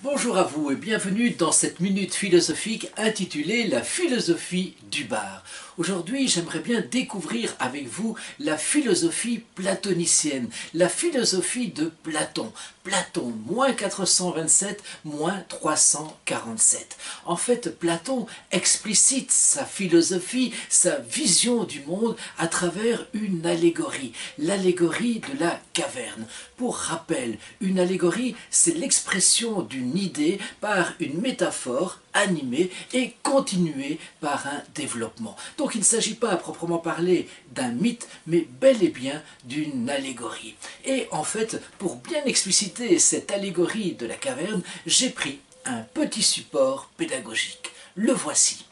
Bonjour à vous et bienvenue dans cette minute philosophique intitulée La philosophie du bar. Aujourd'hui, j'aimerais bien découvrir avec vous la philosophie platonicienne, la philosophie de Platon. Platon, moins 427, moins 347. En fait, Platon explicite sa philosophie, sa vision du monde à travers une allégorie, l'allégorie de la caverne. Pour rappel, une allégorie, c'est l'expression d'une idée par une métaphore animée et continuée par un développement. Donc il ne s'agit pas à proprement parler d'un mythe, mais bel et bien d'une allégorie. Et en fait, pour bien expliciter cette allégorie de la caverne, j'ai pris un petit support pédagogique. Le voici.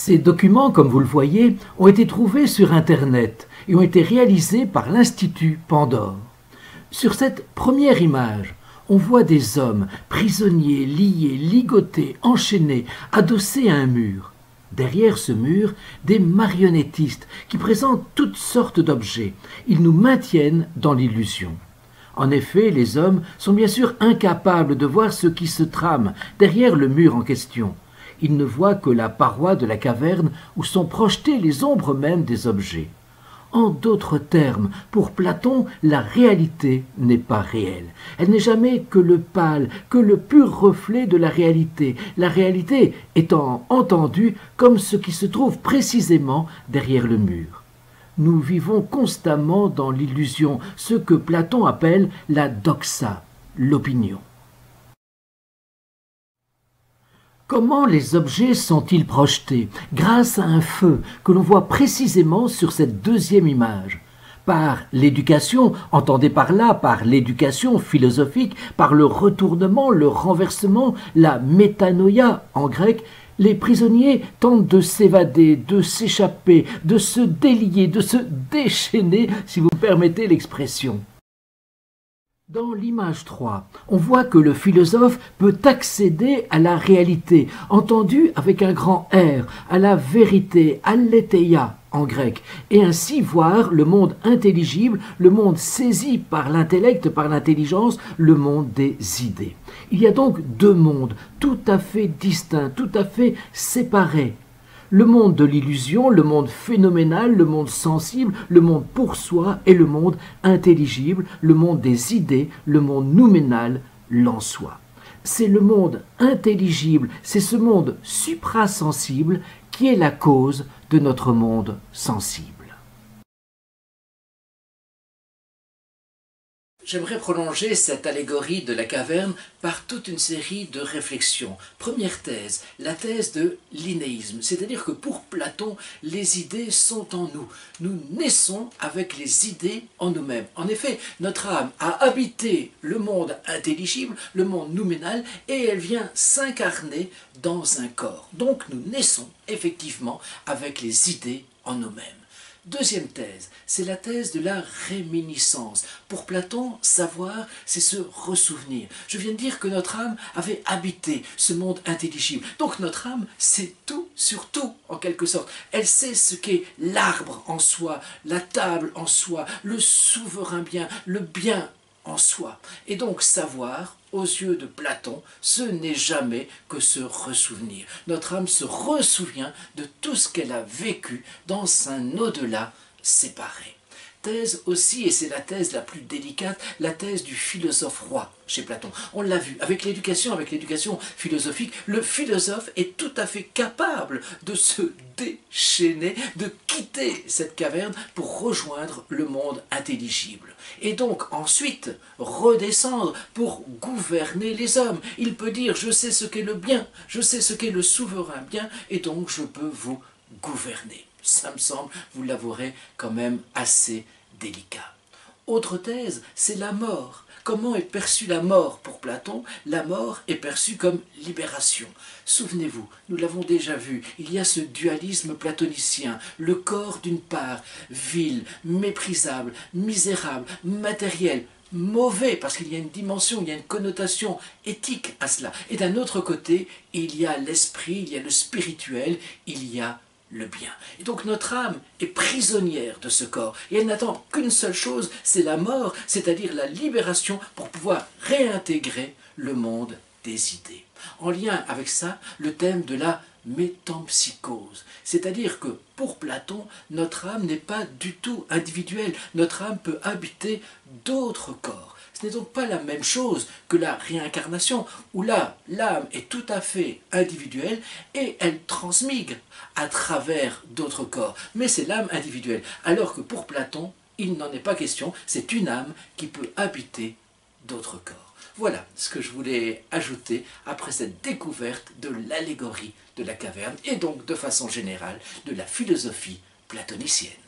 Ces documents, comme vous le voyez, ont été trouvés sur Internet et ont été réalisés par l'Institut Pandore. Sur cette première image, on voit des hommes prisonniers, liés, ligotés, enchaînés, adossés à un mur. Derrière ce mur, des marionnettistes qui présentent toutes sortes d'objets. Ils nous maintiennent dans l'illusion. En effet, les hommes sont bien sûr incapables de voir ce qui se trame derrière le mur en question. Ils ne voient que la paroi de la caverne où sont projetées les ombres mêmes des objets. En d'autres termes, pour Platon, la réalité n'est pas réelle. Elle n'est jamais que le pâle, que le pur reflet de la réalité étant entendue comme ce qui se trouve précisément derrière le mur. Nous vivons constamment dans l'illusion, ce que Platon appelle la doxa, l'opinion. Comment les objets sont-ils projetés? Grâce à un feu que l'on voit précisément sur cette deuxième image. Par l'éducation, entendez par là, par l'éducation philosophique, par le retournement, le renversement, la métanoïa en grec, les prisonniers tentent de s'évader, de s'échapper, de se délier, de se déchaîner, si vous permettez l'expression. Dans l'image 3, on voit que le philosophe peut accéder à la réalité, entendue avec un grand R, à la vérité, aletheia en grec, et ainsi voir le monde intelligible, le monde saisi par l'intellect, par l'intelligence, le monde des idées. Il y a donc deux mondes, tout à fait distincts, tout à fait séparés. Le monde de l'illusion, le monde phénoménal, le monde sensible, le monde pour soi et le monde intelligible, le monde des idées, le monde nouménal, l'en soi. C'est le monde intelligible, c'est ce monde suprasensible qui est la cause de notre monde sensible. J'aimerais prolonger cette allégorie de la caverne par toute une série de réflexions. Première thèse, la thèse de l'innéisme, c'est-à-dire que pour Platon, les idées sont en nous. Nous naissons avec les idées en nous-mêmes. En effet, notre âme a habité le monde intelligible, le monde nouménal, et elle vient s'incarner dans un corps. Donc nous naissons effectivement avec les idées en nous-mêmes. Deuxième thèse, c'est la thèse de la réminiscence. Pour Platon, savoir, c'est se ressouvenir. Je viens de dire que notre âme avait habité ce monde intelligible. Donc notre âme sait tout sur tout, en quelque sorte. Elle sait ce qu'est l'arbre en soi, la table en soi, le souverain bien, le bien en soi. Et donc savoir, aux yeux de Platon, ce n'est jamais que se ressouvenir. Notre âme se ressouvient de tout ce qu'elle a vécu dans un au-delà séparé. Thèse aussi, et c'est la thèse la plus délicate, la thèse du philosophe roi chez Platon. On l'a vu, avec l'éducation philosophique, le philosophe est tout à fait capable de se déchaîner, de quitter cette caverne pour rejoindre le monde intelligible. Et donc ensuite redescendre pour gouverner les hommes. Il peut dire je sais ce qu'est le bien, je sais ce qu'est le souverain bien, et donc je peux vous gouverner. Ça me semble, vous l'avouerez, quand même assez délicat. Autre thèse, c'est la mort. Comment est perçue la mort pour Platon? La mort est perçue comme libération. Souvenez-vous, nous l'avons déjà vu, il y a ce dualisme platonicien, le corps d'une part, vil, méprisable, misérable, matériel, mauvais, parce qu'il y a une dimension, il y a une connotation éthique à cela. Et d'un autre côté, il y a l'esprit, il y a le spirituel, il y a le bien. Et donc notre âme est prisonnière de ce corps, et elle n'attend qu'une seule chose, c'est la mort, c'est-à-dire la libération pour pouvoir réintégrer le monde des idées. En lien avec ça, le thème de la métempsychose, c'est-à-dire que pour Platon, notre âme n'est pas du tout individuelle, notre âme peut habiter d'autres corps. Ce n'est donc pas la même chose que la réincarnation, où là, l'âme est tout à fait individuelle et elle transmigre à travers d'autres corps. Mais c'est l'âme individuelle, alors que pour Platon, il n'en est pas question, c'est une âme qui peut habiter d'autres corps. Voilà ce que je voulais ajouter après cette découverte de l'allégorie de la caverne et donc de façon générale de la philosophie platonicienne.